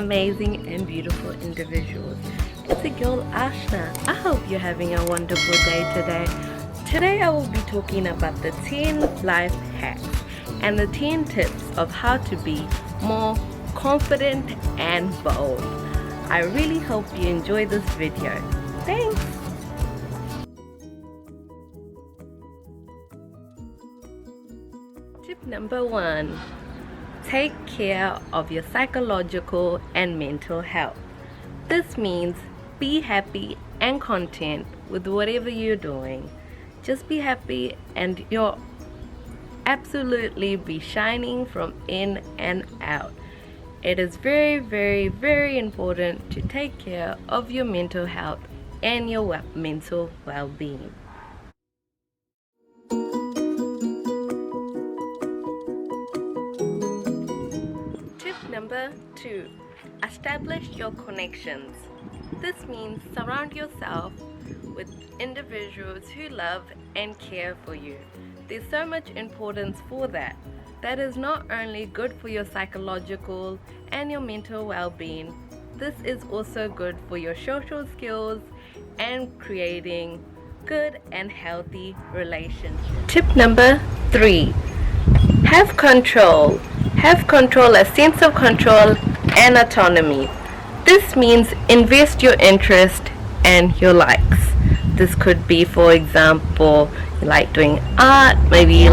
amazing and beautiful individuals. It's a girl Ashna. I hope you're having a wonderful day today. Today I will be talking about the 10 life hacks and the 10 tips of how to be more confident and bold. I really hope you enjoy this video. Thanks! Tip number 1. Take care of your psychological and mental health. This means be happy and content with whatever you're doing. Just be happy and you'll absolutely be shining from in and out. It is very, very, very important to take care of your mental health and your mental well-being. Tip number 2. Establish your connections. This means surround yourself with individuals who love and care for you. There's so much importance for that. That is not only good for your psychological and your mental well-being, this is also good for your social skills and creating good and healthy relationships. Tip number 3. Have control. Have control, a sense of control and autonomy. This means invest your interest and your likes. This could be, for example, you like doing art, maybe you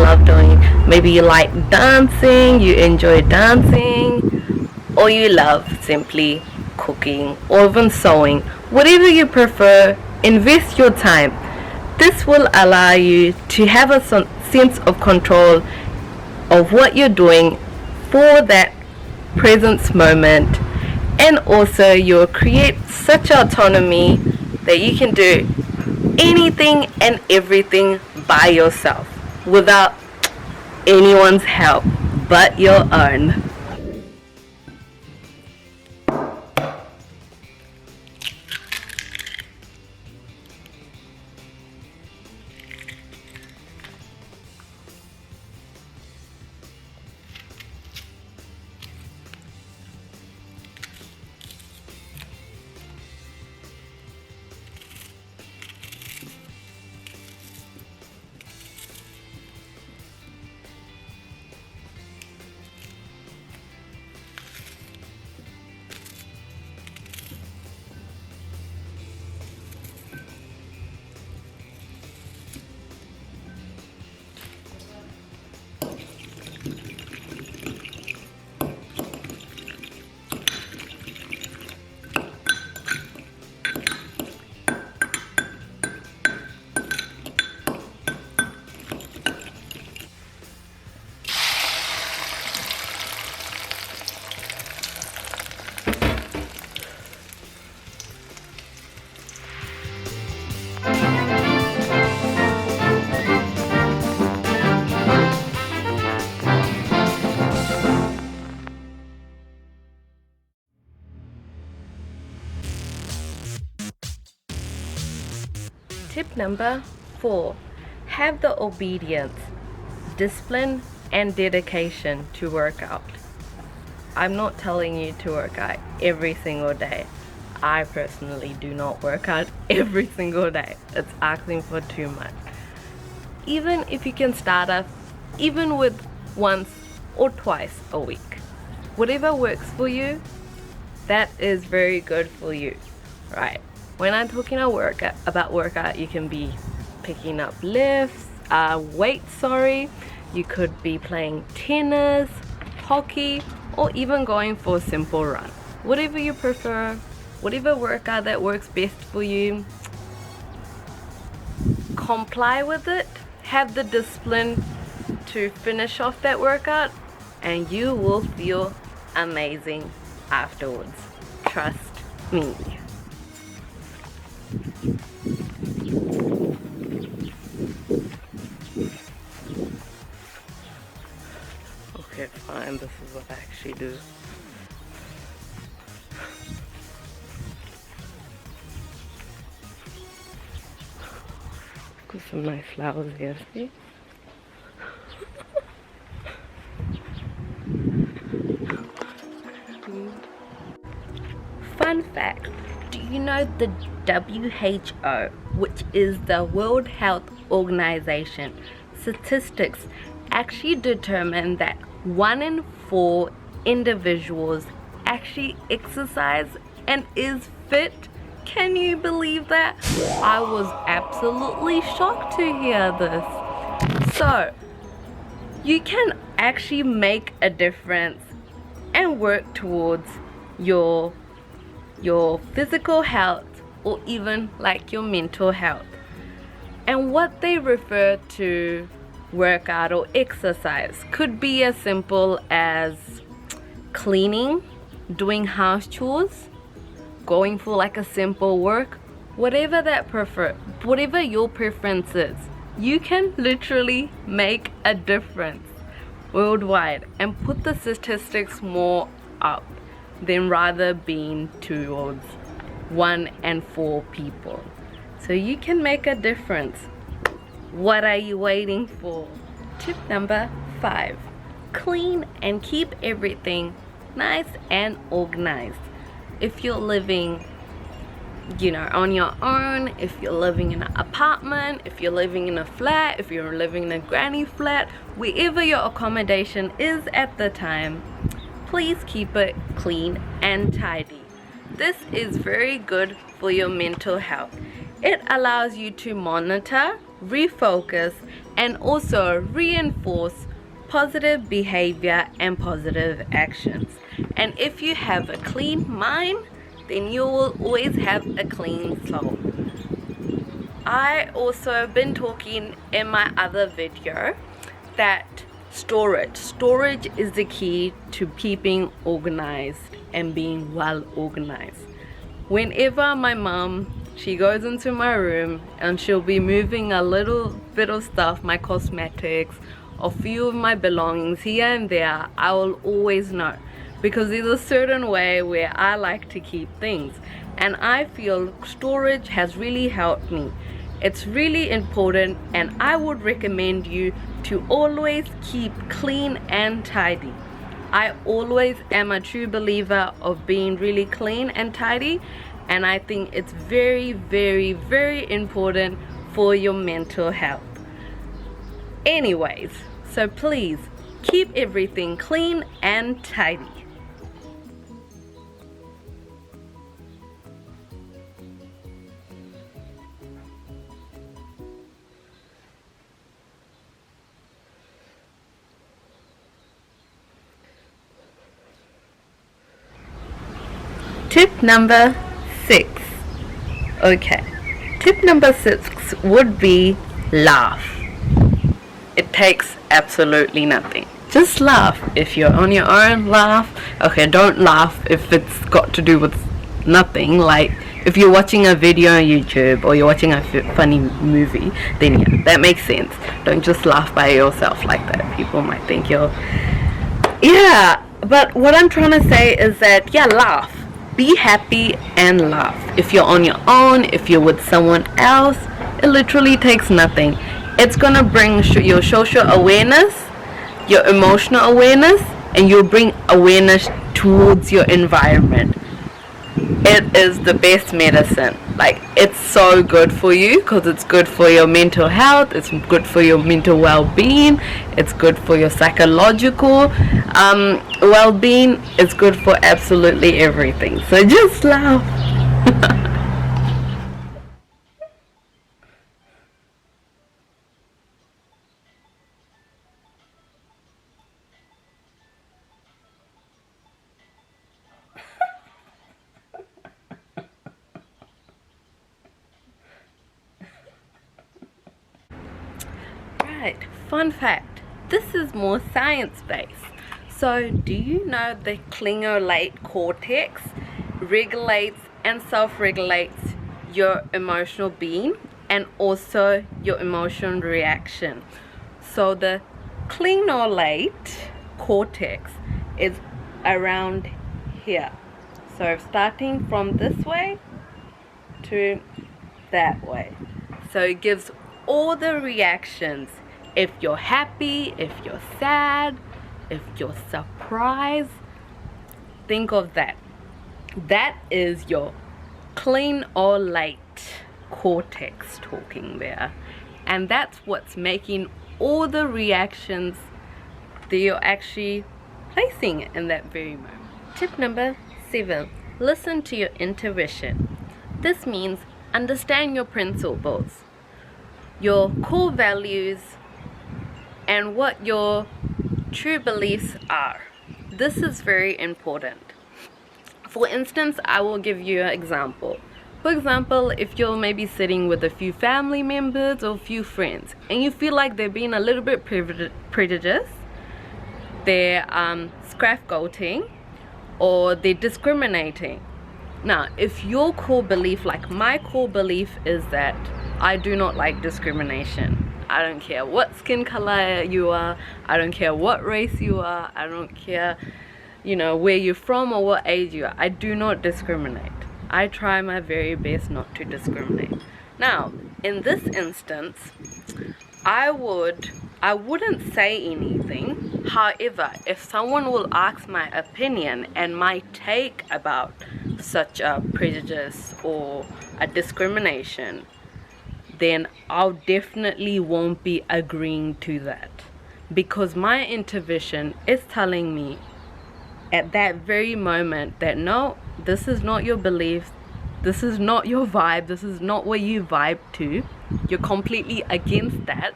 like dancing, you enjoy dancing, or you love simply cooking or even sewing. Whatever you prefer, invest your time. This will allow you to have a sense of control of what you're doing for that present moment, and also you'll create such autonomy that you can do anything and everything by yourself without anyone's help but your own. Tip number 4. Have the obedience, discipline, and dedication to work out. I'm not telling you to work out every single day. I personally do not work out every single day. It's asking for too much. Even if you can start off even with once or twice a week, whatever works for you, that is very good for you, right? When I'm talking about workout, you can be picking up weights, you could be playing tennis, hockey, or even going for a simple run. Whatever you prefer, whatever workout that works best for you, comply with it, have the discipline to finish off that workout, and you will feel amazing afterwards. Trust me. Okay, fine, this is what I actually do. Got some nice flowers here, see? fact. Do you know the WHO, which is the World Health Organization, statistics actually determine that 1 in 4 individuals actually exercise and is fit? Can you believe that? I was absolutely shocked to hear this. So, you can actually make a difference and work towards your physical health or even like your mental health. And what they refer to workout or exercise could be as simple as cleaning, doing house chores, going for like a simple work, whatever your preference is. You can literally make a difference worldwide and put the statistics more up than rather being towards 1 in 4 people. So you can make a difference. What are you waiting for? Tip number 5. Clean and keep everything nice and organized. If you're living on your own, if you're living in an apartment, if you're living in a flat, if you're living in a granny flat, wherever your accommodation is at the time, please keep it clean and tidy. This is very good for your mental health. It allows you to monitor, refocus, and also reinforce positive behavior and positive actions. And if you have a clean mind, then you will always have a clean soul. I also been talking in my other video that storage is the key to keeping organized and being well organized. Whenever my mom, she goes into my room and she'll be moving a little bit of stuff, my cosmetics, a few of my belongings here and there, I will always know, because there's a certain way where I like to keep things, and I feel storage has really helped me. It's really important, and I would recommend you to always keep clean and tidy. I always am a true believer of being really clean and tidy, and I think it's very, very, very important for your mental health. Anyways, so please keep everything clean and tidy. Tip number 6. Okay, tip number 6 would be laugh. It takes absolutely nothing. Just laugh. If you're on your own, laugh. Okay, don't laugh if it's got to do with nothing. Like if you're watching a video on YouTube or you're watching a funny movie, then yeah, that makes sense. Don't just laugh by yourself like that. People might think you're... Yeah, but what I'm trying to say is that, yeah, laugh. Be happy and laugh. If you're on your own, if you're with someone else, it literally takes nothing. It's gonna bring your social awareness, your emotional awareness, and you'll bring awareness towards your environment. It is the best medicine. Like, it's so good for you because it's good for your mental health, it's good for your mental well-being, it's good for your psychological well-being, it's good for absolutely everything. So just laugh. Right, fun fact, this is more science-based. So do you know the cingulate cortex regulates and self-regulates your emotional being and also your emotional reaction? So the cingulate cortex is around here. So starting from this way to that way. So it gives all the reactions. If you're happy, if you're sad, if you're surprised, think of that. That is your clean or late cortex talking there, and that's what's making all the reactions that you're actually placing in that very moment. Tip number 7, listen to your intuition. This means understand your principles, your core values, and what your true beliefs are. This is very important. For instance, I will give you an example. For example, if you're maybe sitting with a few family members or a few friends and you feel like they're being a little bit prejudiced, they're scapegoating, or they're discriminating. Now, if your core belief, like my core belief, is that I do not like discrimination. I don't care what skin color you are, I don't care what race you are, I don't care, you know, where you're from or what age you are. I do not discriminate. I try my very best not to discriminate. Now, in this instance, I wouldn't say anything. However, if someone will ask my opinion and my take about such a prejudice or a discrimination, then I'll definitely won't be agreeing to that, because my intuition is telling me at that very moment that no, this is not your beliefs, this is not your vibe, this is not what you vibe to, you're completely against that.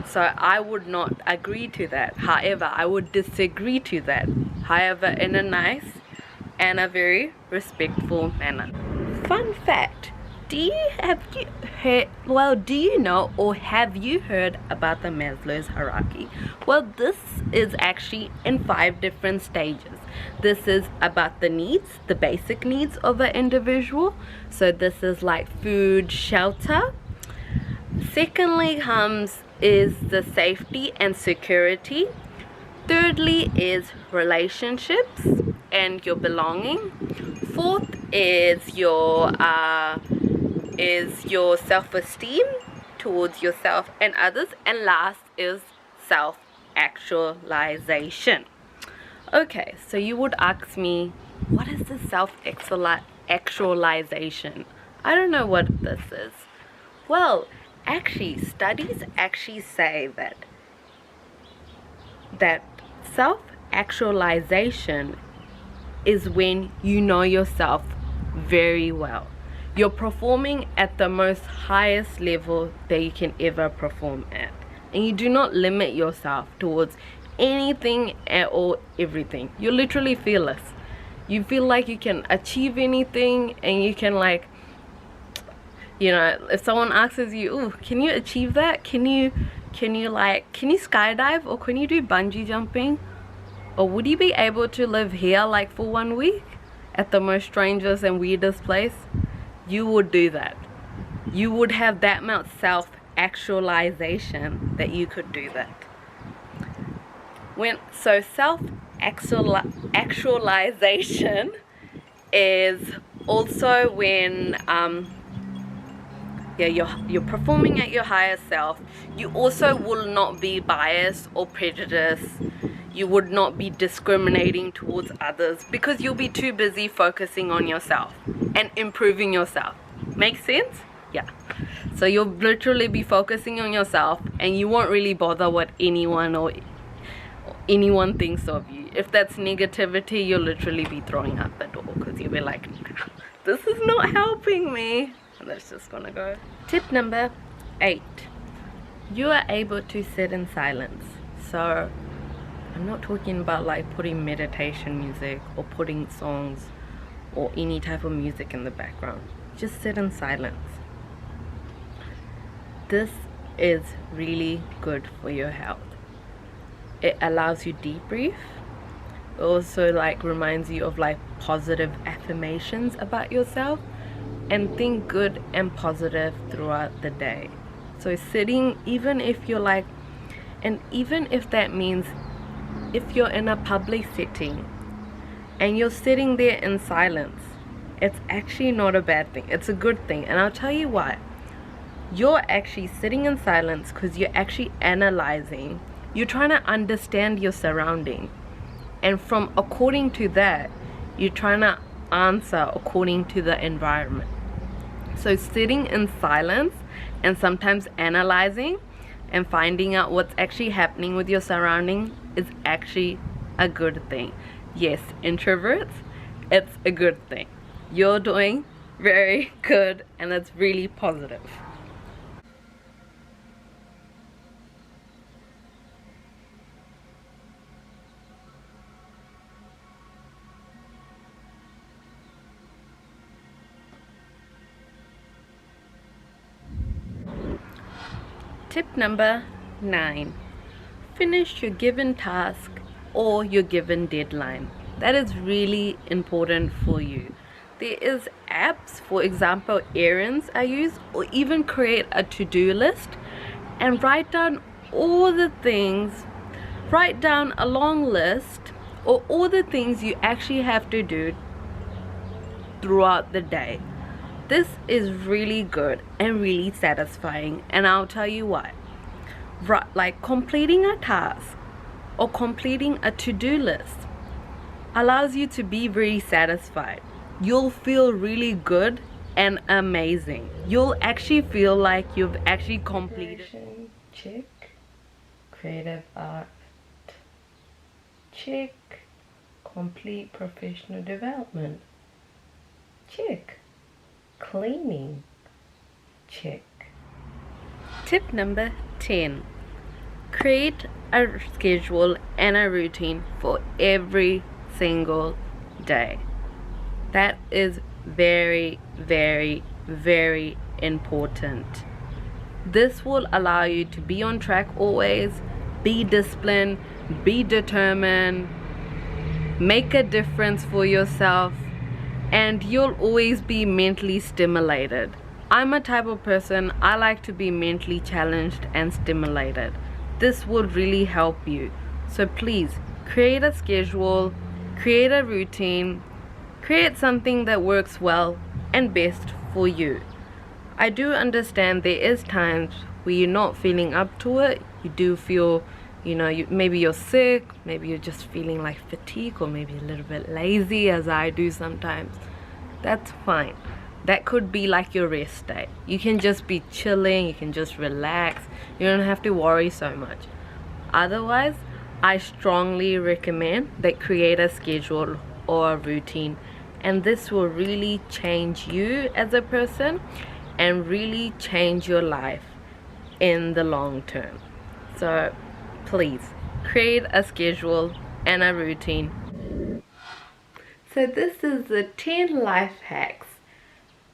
So I would not agree to that. However, I would disagree to that, however, in a nice and a very respectful manner. Fun fact, do you know or have you heard about the Maslow's hierarchy? Well, this is actually in 5 different stages. This is about the needs, the basic needs of an individual. So this is like food, shelter. Secondly is the safety and security. Thirdly is relationships and your belonging. Fourth is your self-esteem towards yourself and others. And last is self-actualization. Okay, so you would ask me, what is the self-actualization? I don't know what this is. Well, actually, studies actually say that self-actualization is when you know yourself very well. You're performing at the most highest level that you can ever perform at, and you do not limit yourself towards anything or everything. You're literally fearless. You feel like you can achieve anything, and you can, like, you know, if someone asks you, "Ooh, can you achieve that? Can you skydive, or can you do bungee jumping, or would you be able to live here like for 1 week at the most strangest and weirdest place?" You would do that. You would have that much self-actualization that you could do that. So self-actualization is also when you're performing at your higher self. You also will not be biased or prejudiced. You would not be discriminating towards others, because you'll be too busy focusing on yourself and improving yourself. Make sense? Yeah. So you'll literally be focusing on yourself, and you won't really bother what anyone thinks of you. If that's negativity, you'll literally be throwing out the door, because you'll be like, this is not helping me. And that's just gonna go. Tip number 8, you are able to sit in silence. So I'm not talking about like putting meditation music or putting songs or any type of music in the background. Just sit in silence. This is really good for your health. It allows you debrief. It also like reminds you of like positive affirmations about yourself, and think good and positive throughout the day. So sitting, even if you're like, and even if that means if you're in a public setting and you're sitting there in silence, it's actually not a bad thing. It's a good thing, and I'll tell you why. You're actually sitting in silence because you're actually analyzing. You're trying to understand your surrounding, and from according to that, you're trying to answer according to the environment. So sitting in silence and sometimes analyzing and finding out what's actually happening with your surrounding is actually a good thing. Yes, introverts, it's a good thing. You're doing very good, and that's really positive. Tip number 9. Finish your given task or your given deadline. That is really important for you. There is apps, for example, errands I use, or even create a to-do list and write down all the things, write down a long list or all the things you actually have to do throughout the day. This is really good and really satisfying, and I'll tell you why. Like completing a task or completing a to-do list allows you to be very satisfied. You'll feel really good and amazing. You'll actually feel like you've actually completed. Check. Creative art. Check. Complete professional development. Check. Cleaning. Check. Tip number 10. Create a schedule and a routine for every single day. That is very, very, very important. This will allow you to be on track always, be disciplined, be determined, make a difference for yourself, and you'll always be mentally stimulated. I'm a type of person, I like to be mentally challenged and stimulated. This will really help you. So please, create a schedule, create a routine, create something that works well and best for you. I do understand there is times where you're not feeling up to it. You do feel, maybe you're sick, maybe you're just feeling like fatigue, or maybe a little bit lazy, as I do sometimes. That's fine. That could be like your rest day. You can just be chilling, you can just relax. You don't have to worry so much. Otherwise, I strongly recommend that create a schedule or a routine, and this will really change you as a person and really change your life in the long term. So please create a schedule and a routine. So this is the 10 life hacks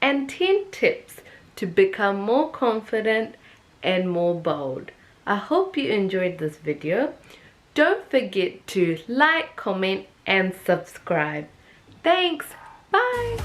and 10 tips to become more confident and more bold. I hope you enjoyed this video. Don't forget to like, comment and subscribe. Thanks. Bye.